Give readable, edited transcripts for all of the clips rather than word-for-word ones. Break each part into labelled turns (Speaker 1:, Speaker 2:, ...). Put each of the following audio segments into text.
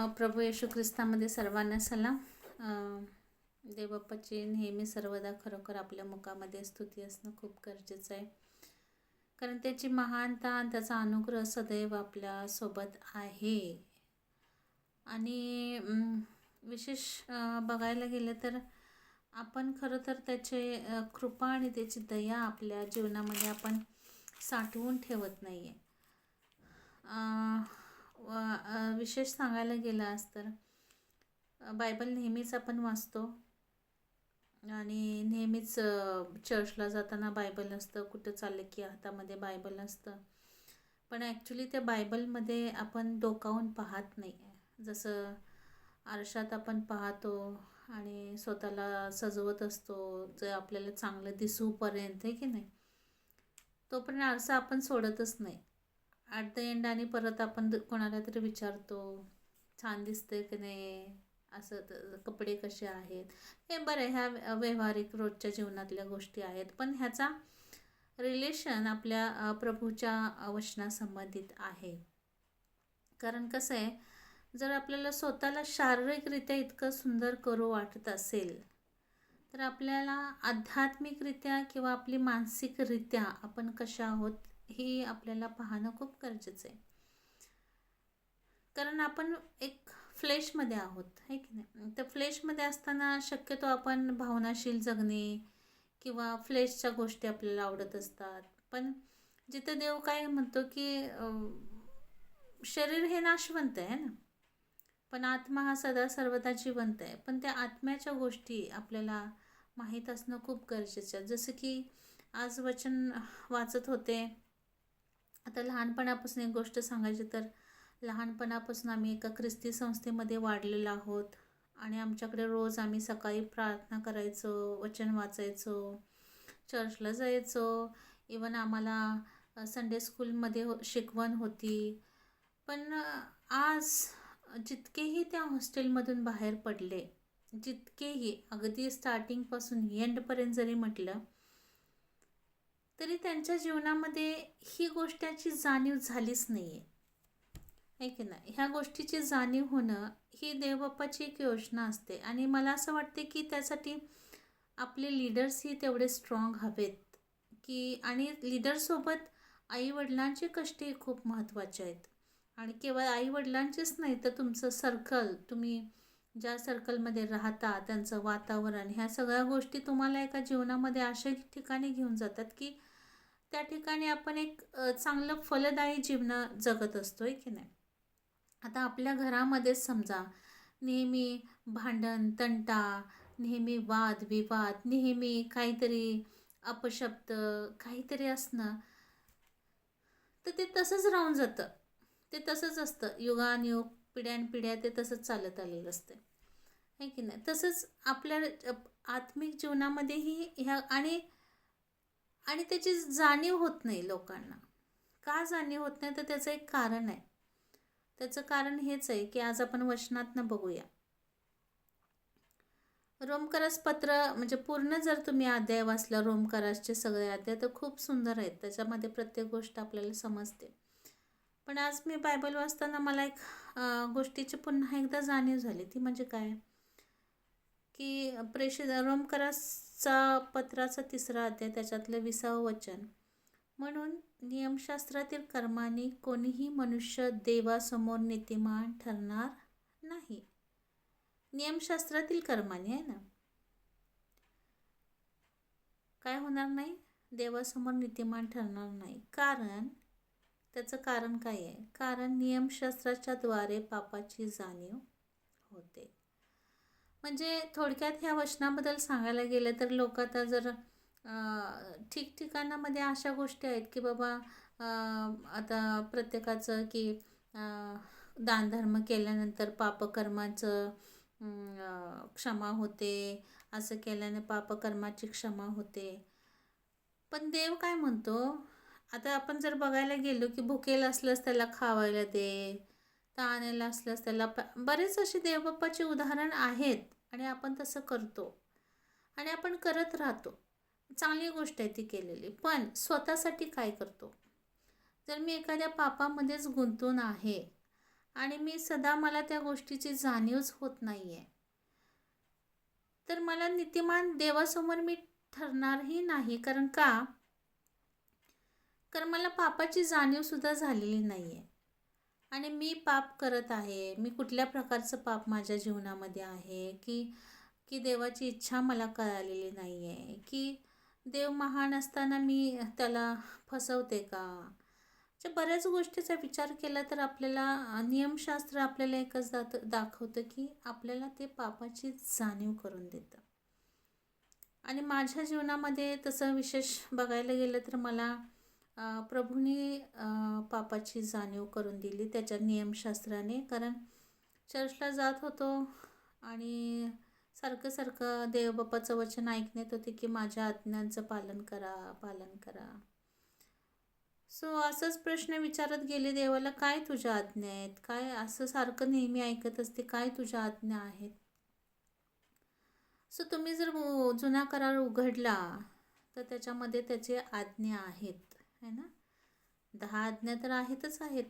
Speaker 1: प्रभू येशू ख्रिस्तामध्ये सर्वांना सलाम. देवबाप्पाची नेहमी सर्वदा खरोखर आपल्या मुखामध्ये स्तुती असणं खूप गरजेचं आहे, कारण त्याची महानता आणि त्याचा अनुग्रह सदैव आपल्यासोबत आहे. आणि विशेष बघायला गेलं तर आपण खरं तर त्याचे कृपा आणि त्याची दया आपल्या जीवनामध्ये आपण साठवून ठेवत नाही आहे. विशेष सांगायला गेलास तर बायबल नेहमीच आपण वाचतो आणि नेहमीच चर्चला जाताना बायबल असतं, कुठं चाललं की हातामध्ये बायबल असतं. पण ॲक्च्युली त्या बायबलमध्ये आपण डोकावून पाहत नाही आहे. जसं आरशात आपण पाहतो आणि स्वतःला सजवत असतो, जे आपल्याला चांगलं दिसूपर्यंत आहे की नाही, तोपर्यंत आरसा आपण सोडतच नाही. ॲट द एंड आणि परत आपण कोणाला तरी विचारतो, छान दिसते की नाही, असं कपडे कसे आहेत, हे बरं, ह्या व्यावहारिक रोजच्या जीवनातल्या गोष्टी आहेत. पण ह्याचा रिलेशन आपल्या प्रभूच्या वचनासंबंधित आहे. कारण कसं आहे, जर आपल्याला स्वतःला शारीरिकरित्या इतकं सुंदर करू वाटत असेल, तर आपल्याला आध्यात्मिकरित्या किंवा आपली मानसिकरित्या आपण कशा आहोत हे आपल्याला पाहणं खूप गरजेचं आहे. कारण आपण एक फ्लेशमध्ये आहोत, आहे की नाही. तर फ्लेशमध्ये असताना शक्यतो आपण भावनाशील जगणे किंवा फ्लेशच्या गोष्टी आपल्याला आवडत असतात. पण जिथं देव काय म्हणतो की शरीर हे नाशवंत आहे ना, पण आत्मा हा सदा सर्वदा जिवंत आहे. पण त्या आत्म्याच्या गोष्टी आपल्याला माहीत असणं खूप गरजेचं आहे. जसं की आज वचन वाचत होते. आता लहानपणापासून एक गोष्ट सांगायची तर, लहानपणापासून आम्ही एका ख्रिस्ती संस्थेमध्ये वाढलेलो आहोत आणि आमच्याकडे रोज आम्ही सकाळी प्रार्थना करायचो, वचन वाचायचो, चर्चला जायचो. इवन आम्हाला संडे स्कूलमध्ये शिकवण होती. पण आज जितकेही त्या हॉस्टेलमधून बाहेर पडले, जितकेही अगदी स्टार्टिंगपासून एंडपर्यंत जरी म्हटलं, तरी त्यांच्या जीवनामध्ये ही गोष्टीची जाणीव झालीच नाही आहे की नाही. ह्या गोष्टीची जाणीव होणं ही देवबाप्पाची एक योजना असते. आणि मला असं वाटते की त्यासाठी आपले लीडर्सही तेवढे स्ट्रॉंग हवेत की, आणि लीडरसोबत आईवडिलांचे कष्टही खूप महत्त्वाचे आहेत. आणि केवळ आईवडिलांचेच नाही तर तुमचं सर्कल, तुम्ही ज्या सर्कलमध्ये राहता, त्यांचं वातावरण, ह्या सगळ्या गोष्टी तुम्हाला एका जीवनामध्ये अशा ठिकाणी घेऊन जातात की त्या ठिकाणी आपण एक चांगलं फलदायी जीवन जगत असतो, आहे की नाही. आता आपल्या घरामध्येच समजा नेहमी भांडण तंटा, नेहमी वाद विवाद, नेहमी काहीतरी अपशब्द काहीतरी असणं, तर ते तसंच राहून जातं. ते तसंच असतं, युगानुयुग पिढ्यानपिढ्या ते तसंच चालत आलेलं असतं, आहे की नाही. तसंच आपल्या आत्मिक जीवनामध्येही ह्या आणि त्याची जाणीव होत नाही लोकांना. का जाणीव होत नाही, तर त्याचं एक कारण आहे. त्याचं कारण हेच आहे की आज आपण वचनातनं बघूया. रोमकरास पत्र म्हणजे पूर्ण जर तुम्ही अध्याय वाचला, रोमकरासचे सगळे अध्याय, तर खूप सुंदर आहेत. त्याच्यामध्ये प्रत्येक गोष्ट आपल्याला समजते. पण आज मी बायबल वाचताना मला एक गोष्टीची पुन्हा एकदा जाणीव झाली. ती म्हणजे काय की रोमकरासचा पत्राचा 3रा अध्याय, त्याच्यातलं 20वं वचन, म्हणून नियमशास्त्रातील कर्मांनी कोणीही मनुष्य देवासमोर नीतिमान ठरणार नाही. नियमशास्त्रातील कर्मांनी, आहे ना, काय होणार नाही, देवासमोर नीतिमान ठरणार नाही. कारण त्याचं कारण काय आहे, कारण नियमशास्त्राच्या द्वारे पापाची जाणीव होते. म्हणजे थोडक्यात ह्या वचनाबद्दल सांगायला गेलं तर, लोक आता जर ठिकठिकाणामध्ये अशा गोष्टी आहेत की बाबा आता प्रत्येकाचं की दानधर्म केल्यानंतर पापकर्माचं क्षमा होते, असं केल्याने पापकर्माची क्षमा होते. पण देव काय म्हणतो, आता आपण जर बघायला गेलो की भुकेला असलंच त्याला खावायला दे, तहानेला असलंच त्याला बरेच असे देवबाप्पाचे उदाहरण आहेत. आणि आपण तसं करतो आणि आपण करत राहतो. चांगली गोष्ट आहे ती केलेली. पण स्वतःसाठी काय करतो. जर मी एखाद्या पापामध्येच गुंतून आहे आणि मी सदा मला त्या गोष्टीची जाणीवच होत नाही आहे, तर मला नीतिमान देवासमोर मी ठरणारही नाही. कारण मला पापाची जाणीवसुद्धा झालेली नाही आहे. आणि मी पाप करत आहे, मी कुठल्या प्रकारचं पाप माझ्या जीवनामध्ये आहे, की की देवाची इच्छा मला कळालेली नाही आहे, की देव महान असताना मी त्याला फसवते का. अशा बऱ्याच गोष्टीचा विचार केला तर आपल्याला नियमशास्त्र आपल्याला एकच दाखवतं, की आपल्याला ते पापाची जाणीव करून देतं. आणि माझ्या जीवनामध्ये तसं विशेष बघायला गेलं तर मला प्रभूने पापाची जाणीव करून दिली त्याच्या नियमशास्त्राने. कारण चर्चला जात होतो आणि सारखं सारखं देवबापाचं वचन ऐकण्यात होते, की माझ्या आज्ञांचं पालन करा, पालन करा. सो असंच प्रश्न विचारत गेले देवाला, काय तुझ्या आज्ञा आहेत, काय असं सारखं नेहमी ऐकत असते, काय तुझ्या आज्ञा आहेत. सो तुम्ही जर जुना करार उघडला तर त्याच्यामध्ये त्याचे आज्ञा आहेत, है ना. 10 आज्ञा तर आहेतच आहेत.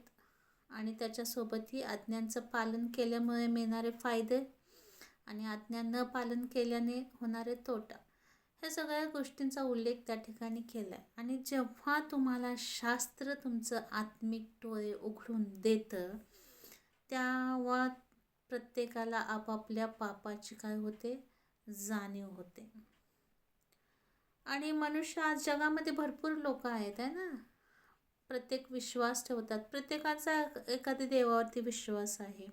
Speaker 1: आणि त्याच्यासोबतही आज्ञांचं पालन केल्यामुळे मिळणारे फायदे आणि आज्ञा न पालन केल्याने होणारे तोटा, ह्या सगळ्या गोष्टींचा उल्लेख त्या ठिकाणी केला आहे. आणि जेव्हा तुम्हाला शास्त्र तुमचं आत्मिक डोळे उघडून देतं, तेव्हा प्रत्येकाला आपापल्या पापाची काय होते, जाणीव होते. आणि मनुष्य आज जगामध्ये भरपूर लोक आहेत, आहे ना. प्रत्येक विश्वास ठेवतात, प्रत्येकाचा एखाद्या देवावरती विश्वास आहे.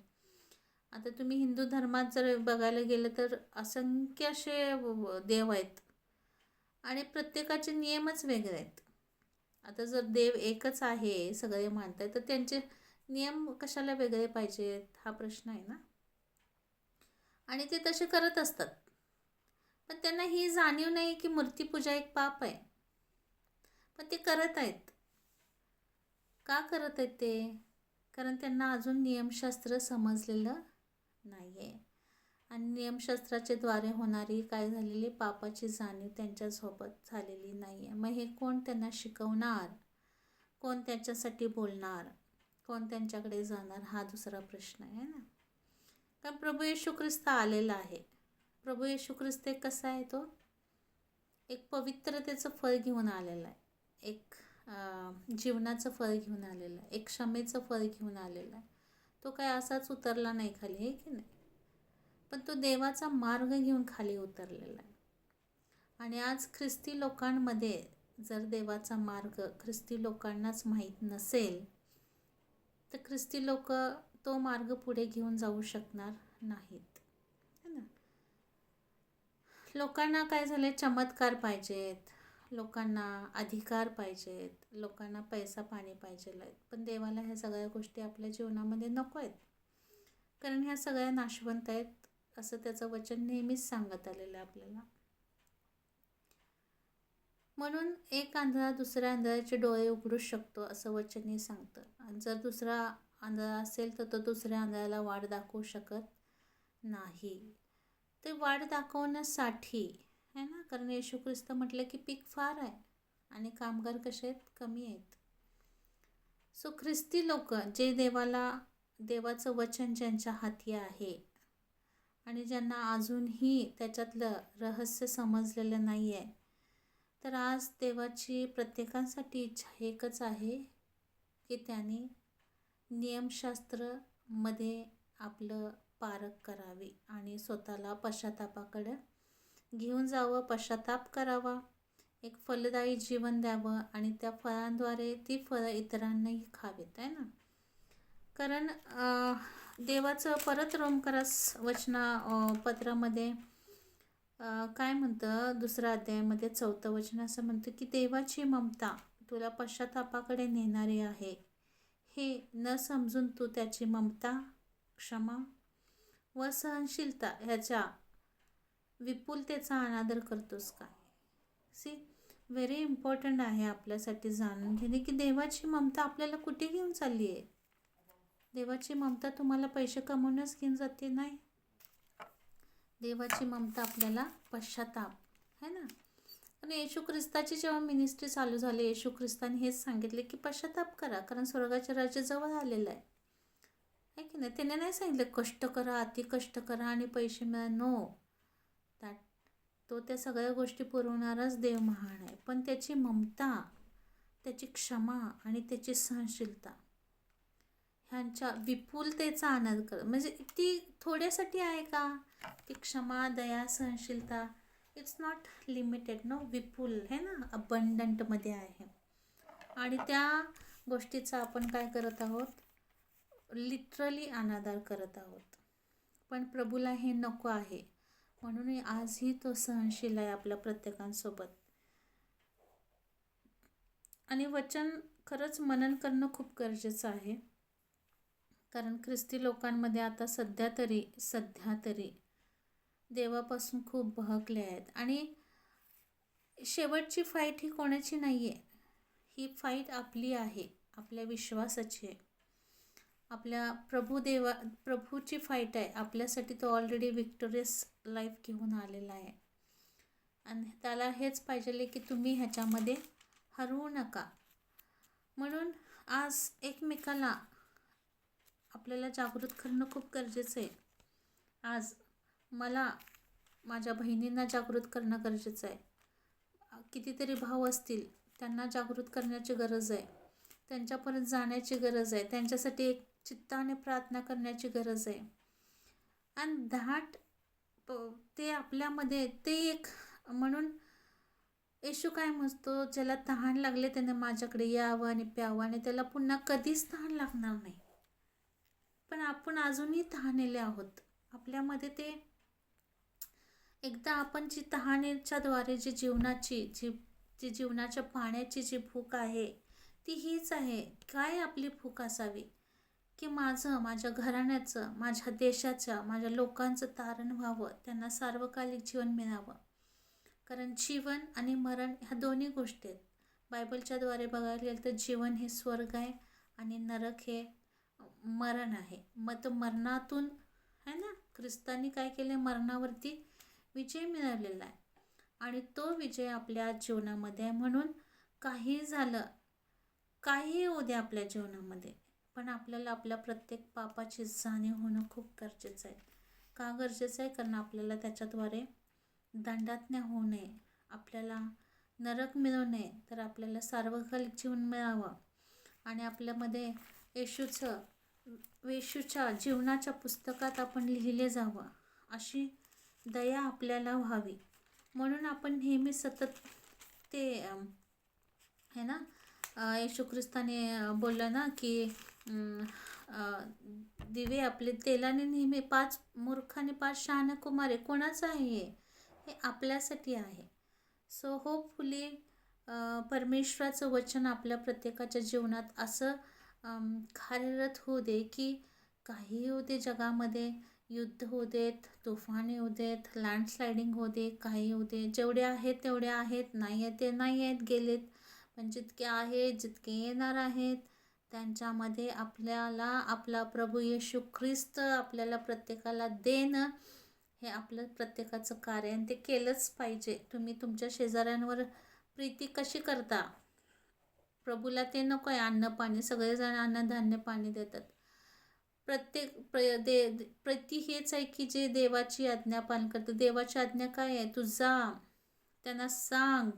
Speaker 1: आता तुम्ही हिंदू धर्मात जर बघायला गेलं तर असंख्य असे देव आहेत आणि प्रत्येकाचे नियमच वेगळे आहेत. आता जर देव एकच आहे, सगळे मानतात, तर त्यांचे नियम कशाला वेगळे पाहिजेत, हा प्रश्न आहे ना. आणि ते तसे करत असतात, पण त्यांना ही जाणीव नाही की मूर्तीपूजा एक पाप आहे, पण ते करत आहेत. का करत आहेत ते? कारण त्यांना अजून नियमशास्त्र समजलेलं नाही आहे. आणि नियमशास्त्राचे द्वारे होणारी काय झालेली पापाची जाणीव त्यांच्यासोबत झालेली नाही आहे. मग हे कोण त्यांना शिकवणार, कोण त्यांच्यासाठी बोलणार, कोण त्यांच्याकडे जाणार, हा दुसरा प्रश्न आहे ना. कारण प्रभू येशू ख्रिस्त आलेला आहे. प्रभू येशू ख्रिस्त कसा आहे, तो एक पवित्रतेचं फळ घेऊन आलेला आहे, एक जीवनाचं फळ घेऊन आलेलं आहे, एक क्षमेचं फळ घेऊन आलेलं आहे. तो काय असाच उतरला नाही खाली, आहे की नाही, पण तो देवाचा मार्ग घेऊन खाली उतरलेला आहे. आणि आज ख्रिस्ती लोकांमध्ये जर देवाचा मार्ग ख्रिस्ती लोकांनाच माहीत नसेल तर ख्रिस्ती लोक तो मार्ग पुढे घेऊन जाऊ शकणार नाहीत, है ना. लोकांना काय झाले, चमत्कार पाहिजेत, लोकांना अधिकार पाहिजेत, लोकांना पैसा पाणी पाहिजे आहेत, पण देवाला ह्या सगळ्या गोष्टी आपल्या जीवनामध्ये नको आहेत. कारण ह्या सगळ्या नाशवंत आहेत असं त्याचं वचन नेहमीच सांगत आलेलं आहे आपल्याला. म्हणून एक आंधळा दुसऱ्या आंधळ्याचे डोळे उघडू शकतो असं वचनही सांगतं. आणि जर दुसरा आंधळा असेल तर तो दुसऱ्या आंधळ्याला वाट दाखवू शकत नाही. ते वाट दाखवण्यासाठी आहे ना, कारण येशू ख्रिस्त म्हटलं की पीक फार आहे आणि कामगार कसे आहेत, कमी आहेत. सो ख्रिस्ती लोक जे देवाचं वचन ज्यांच्या हाती आहे आणि ज्यांना अजूनही त्याच्यातलं रहस्य समजलेलं नाही आहे, तर आज देवाची प्रत्येकासाठी इच्छा एकच आहे की त्यांनी नियमशास्त्रमध्ये आपलं पारख करावी आणि स्वतःला पश्चातापाकडे घेऊन जावं, पश्चाताप करावा, एक फलदायी जीवन द्यावं आणि त्या फळांद्वारे ती फळं इतरांनाही खावीत, आहे ना. कारण देवाचं परत रोमकरास पत्रामध्ये काय म्हणतं, 2 अध्यायामध्ये 4 वचन असं म्हणतं की देवाची ममता तुला पश्चातापाकडे नेणारी आहे, हे न समजून तू त्याची ममता, क्षमा व सहनशीलता ह्याच्या विपुलतेचा अनादर करतोस काय. व्हेरी इम्पॉर्टंट आहे आपल्यासाठी जाणून घेणे की देवाची ममता आपल्याला कुठे घेऊन चालली आहे. देवाची ममता तुम्हाला पैसे कमवण्यास घेऊन जाते नाही. देवाची ममता आपल्याला पश्चाताप, है ना. आणि येशू ख्रिस्ताची जेव्हा मिनिस्ट्री चालू झाली, येशू ख्रिस्ताने हेच सांगितले की पश्चाताप करा, कारण स्वर्गाचे राज्य जवळ आलेलं आहे, आहे की नाही. त्याने नाही सांगितलं कष्ट करा, अति कष्ट करा आणि पैसे मिळा. नो, दॅट तो त्या सगळ्या गोष्टी पुरवणाराच देव महान आहे. पण त्याची ममता, त्याची क्षमा आणि त्याची सहनशीलता ह्यांच्या विपुलतेचा आनंद कर. म्हणजे ती थोड्यासाठी आहे का? ती क्षमा, दया, सहनशीलता इट्स नॉट लिमिटेड, नो, विपुल है ना, अबंडंटमध्ये आहे. आणि त्या गोष्टीचा आपण काय करत आहोत? लिटरली अनादर करत आहोत. पण प्रभूला हे नको आहे. म्हणून आजही तो सहनशील आहे आपल्या प्रत्येकांसोबत. आणि वचन खरंच मनन करणं खूप गरजेचं आहे. कारण ख्रिस्ती लोकांमध्ये आता सध्या तरी देवापासून खूप बहकले आहेत. आणि शेवटची फाईट ही कोणाची नाही आहे. ही फाईट आपली आहे, आपल्या विश्वासाची आहे. आपल्या प्रभूची फाईट आहे आपल्यासाठी. तो ऑलरेडी विक्टोरियस लाईफ घेऊन आलेला आहे. आणि त्याला हेच पाहिजे की तुम्ही ह्याच्यामध्ये हरवू नका. म्हणून आज एकमेकाला आपल्याला जागृत करणं खूप गरजेचं आहे. आज मला माझ्या बहिणींना जागृत करणं गरजेचं आहे. कितीतरी भाव असतील, त्यांना जागृत करण्याची गरज आहे. त्यांच्यापर्यंत जाण्याची गरज आहे. त्यांच्यासाठी एक चित्ताने प्रार्थना करण्याची गरज आहे. आणि ते आपल्यामध्ये ते एक, म्हणून येशू काय म्हणतो, ज्याला तहान लागले त्याने माझ्याकडे यावं आणि प्यावं आणि त्याला पुन्हा कधीच तहान लागणार नाही. पण आपण अजूनही तहानलेले आहोत. आपल्यामध्ये ते एकदा आपण जी तहानेच्या द्वारे जी जीवनाच्या पाण्याची जी भूक आहे ती हीच आहे. काय आपली भूक असावी की माझ्या घराण्याचं, माझ्या देशाच्या, माझ्या लोकांचं तारण व्हावं, त्यांना सार्वकालिक जीवन मिळावं. कारण जीवन आणि मरण ह्या दोन्ही गोष्टी आहेत. बायबलच्या द्वारे बघायला गेलं तर जीवन हे स्वर्ग आहे आणि नरक हे मरण आहे. मग तो मरणातून आहे ना, ख्रिस्तांनी काय केले, मरणावरती विजय मिळवलेला आहे. आणि तो विजय आपल्या जीवनामध्ये आहे. म्हणून काही झालं, काही येऊ दे आपल्या जीवनामध्ये, पण आपल्याला आपल्या प्रत्येक पापाची जाणीव होणं खूप गरजेचं आहे. का गरजेचं आहे? कारण आपल्याला त्याच्याद्वारे दंडात्म्य होऊ नये, आपल्याला नरक मिळू नये, तर आपल्याला सार्वकालिक जीवन मिळावं आणि आपल्यामध्ये येशूच्या जीवनाच्या पुस्तकात आपण लिहिले जावं, अशी दया आपल्याला व्हावी. म्हणून आपण नेहमी सतत ते है ना, येशू ख्रिस्ताने बोललं ना की दिवे आपले तेलाने नेहमी, 5 मूर्ख आणि 5 शहाण्या कुमारे, कोणाचं आहे हे आपल्यासाठी आहे. सो होपफुली परमेश्वराचं वचन आपल्या प्रत्येकाच्या जीवनात असं कार्यरत होऊ दे की काही होऊ दे जगामध्ये, युद्ध होऊ देत, तुफान येऊ देत, लँडस्लायडिंग होऊ दे, काही होऊ दे, जेवढे आहेत तेवढे आहेत, नाही आहेत ते नाही आहेत, गेलेत. पण जितके आहेत, जितके येणार आहेत, त्यांच्यामध्ये आपल्याला आपला प्रभू येशू ख्रिस्त आपल्याला प्रत्येकाला देणं हे आपलं प्रत्येकाचं कार्य आहे. आणि ते केलंच पाहिजे. तुम्ही तुमच्या शेजाऱ्यांवर प्रीती कशी करता? प्रभूला ते नको आहे अन्न पाणी. सगळेजण अन्नधान्य पाणी देतात. प्रति हेच आहे की जे देवाची आज्ञा पालन करते. देवाची आज्ञा काय आहे? तू जा, त्यांना सांग.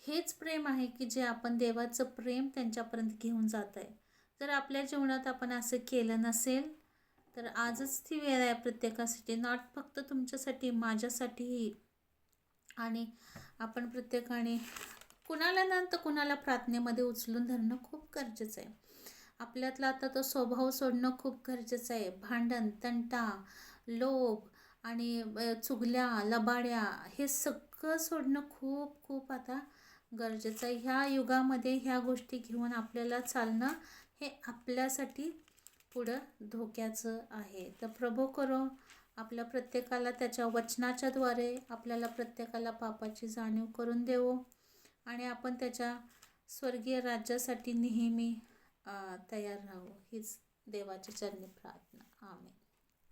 Speaker 1: हेच प्रेम आहे की जे आपण देवाचं प्रेम त्यांच्यापर्यंत घेऊन जात आहे. जर आपल्या जीवनात आपण असं केलं नसेल तर आजच ती वेळ आहे प्रत्येकासाठी, नॉट फक्त तुमच्यासाठी, माझ्यासाठीही. आणि आपण प्रत्येकाने कुणाला नंतर कुणाला प्रार्थनेमध्ये उचलून धरणं खूप गरजेचं आहे. आपल्यातला आता तो स्वभाव सोडणं खूप गरजेचं आहे. भांडण, तंटा, लोभ आणि चुगल्या, लबाड्या हे सगळं सोडणं खूप खूप आता गरजेचं आहे. ह्या युगामध्ये ह्या गोष्टी घेऊन आपल्याला चालणं हे आपल्यासाठी पुढं धोक्याचं आहे. तर प्रभू करो आपल्या प्रत्येकाला त्याच्या वचनाच्याद्वारे आपल्याला प्रत्येकाला पापाची जाणीव करून देवो आणि आपण त्याच्या स्वर्गीय राज्यासाठी नेहमी तयार राहू. हीच देवाच्या चरणी प्रार्थना. आमेन.